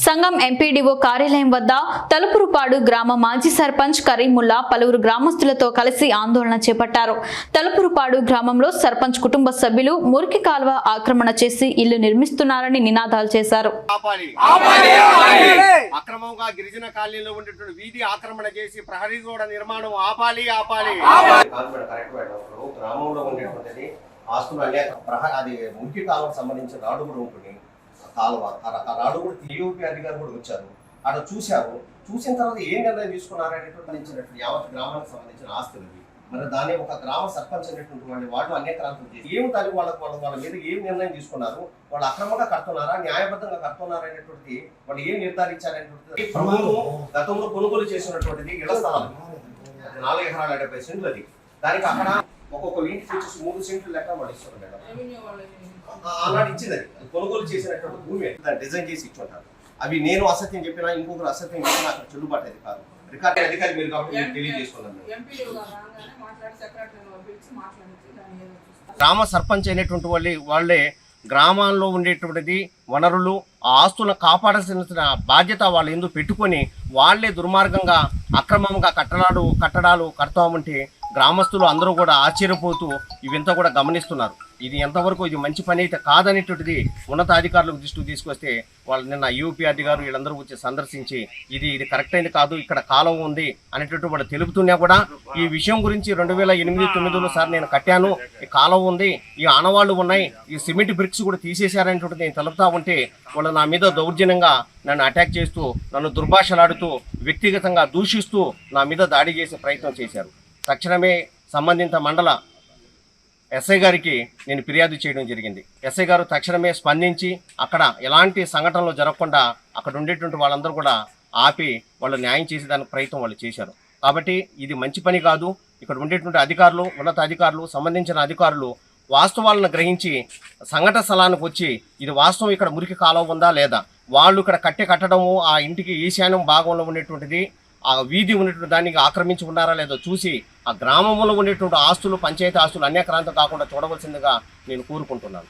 సంఘం ఎంపీడీఓ కార్యాలయం వద్ద తలుపురుపాడు గ్రామ మాజీ సర్పంచ్ కరీముల్లా పలువురు గ్రామస్తులతో కలిసి ఆందోళన చేపట్టారు. తలుపురుపాడు గ్రామంలో సర్పంచ్ కుటుంబ సభ్యులు మురికి కాల్వ ఆక్రమణ చేసి ఇల్లు నిర్మిస్తున్నారని నినాదాలు చేశారు. అక్రమంగా గిరిజన కాలనీలో ఉండేటువంటి వీధి ఆక్రమణ చేసి ప్రహరీ గోడ నిర్మాణం ఆపాలి. గ్రామంలో ఉండేటువంటిది ఆస్తులు అది మురికి కాలువకు సంబంధించిన రాడు కూడా ఉంటుంది. కాలువ రాడు కూడా టీయూపీ అధికారులు కూడా వచ్చారు, అక్కడ చూసిన తర్వాత ఏం నిర్ణయం తీసుకున్నారనేటువంటి యావత్ గ్రామానికి సంబంధించిన ఆస్తులు. మరి దాన్ని ఒక గ్రామ సర్పంచ్ అనేటువంటి వాళ్ళు అన్యక్రాంతం చేసి ఏం తల్లి వాళ్ళ మీద ఏం నిర్ణయం తీసుకున్నారు, వాళ్ళు అక్రమంగా కడుతున్నారా న్యాయబద్ధంగా కడుతున్నారా అనేటువంటిది వాళ్ళు ఏం నిర్ధారించారనేటువంటిది ప్రభుత్వం గతంలో కొనుగోలు చేసినటువంటిది ఇళ్ల స్థలాలు 4 ఎకరాల 70 సెంట్లు. అది దానికి అక్కడ ఒక్కొక్క ఇంటికి వచ్చేసి 3 సెంట్లు లెక్క వాళ్ళు ఇస్తున్నారు. అలాంటి ఇచ్చింది అది కొనుగోలు చేసినటువంటి భూమి దాన్ని డిజైన్ చేసి ఇచ్చుంటారు. అవి నేను అసత్యం చెప్పినా ఇంకొకరు అసత్యం చెప్పినా అక్కడ చెల్లుబాటు అది కాదు. రికార్డు అధికారి మీరు కాబట్టి మీరు తెలియజేసుకున్నాను. గ్రామ సర్పంచ్ అయినటువంటి వాళ్ళే గ్రామాల్లో ఉండేటువంటిది వనరులు ఆ ఆస్తులను కాపాడాల్సిన బాధ్యత వాళ్ళు ఎందుకు పెట్టుకొని వాళ్లే దుర్మార్గంగా అక్రమంగా కట్టడాలు కడతామంటే గ్రామస్తులు అందరూ కూడా ఆశ్చర్యపోతూ ఇవంతా కూడా గమనిస్తున్నారు. ఇది ఎంతవరకు ఇది మంచి పని అయితే కాదనేటువంటిది ఉన్నతాధికారులకు దృష్టికి తీసుకొస్తే వాళ్ళు నిన్న యూపీఆర్డీ గారు వీళ్ళందరూ వచ్చి సందర్శించి ఇది కరెక్ట్ అయింది కాదు, ఇక్కడ కాలువ ఉంది అనేటువంటి వాళ్ళు తెలుపుతున్నా కూడా ఈ విషయం గురించి 2008-9లో సార్ నేను కట్టాను, ఈ కాలువ ఉంది, ఈ ఆనవాళ్లు ఉన్నాయి, ఈ సిమెంట్ బ్రిక్స్ కూడా తీసేశారనేటువంటిది నేను తెలుపుతా ఉంటే వాళ్ళు నా మీద దౌర్జన్యంగా నన్ను అటాక్ చేస్తూ నన్ను దుర్భాషలాడుతూ వ్యక్తిగతంగా దూషిస్తూ నా మీద దాడి చేసే ప్రయత్నం చేశారు. తక్షణమే సంబంధిత మండల ఎస్ఐ గారికి నేను ఫిర్యాదు చేయడం జరిగింది. ఎస్ఐ గారు తక్షణమే స్పందించి అక్కడ ఎలాంటి సంఘటనలు జరగకుండా అక్కడ ఉండేటువంటి వాళ్ళందరూ కూడా ఆపి వాళ్ళు న్యాయం చేసే దానికి ప్రయత్నం వాళ్ళు చేశారు. కాబట్టి ఇది మంచి పని కాదు. ఇక్కడ ఉండేటువంటి అధికారులు ఉన్నతాధికారులు సంబంధించిన అధికారులు వాస్తవాలను గ్రహించి సంఘటన స్థలానికి వచ్చి ఇది వాస్తవం ఇక్కడ మురికి కాలువ ఉందా లేదా, వాళ్ళు ఇక్కడ కట్టడము ఆ ఇంటికి ఈశాన్యం భాగంలో ఉండేటువంటిది ఆ వీధి ఉన్నటువంటి దానికి ఆక్రమించి ఉన్నారా లేదో చూసి ఆ గ్రామంలో ఉండేటువంటి ఆస్తులు పంచాయతీ ఆస్తులు అన్యక్రాంతం కాకుండా చూడవలసిందిగా నేను కోరుకుంటున్నాను.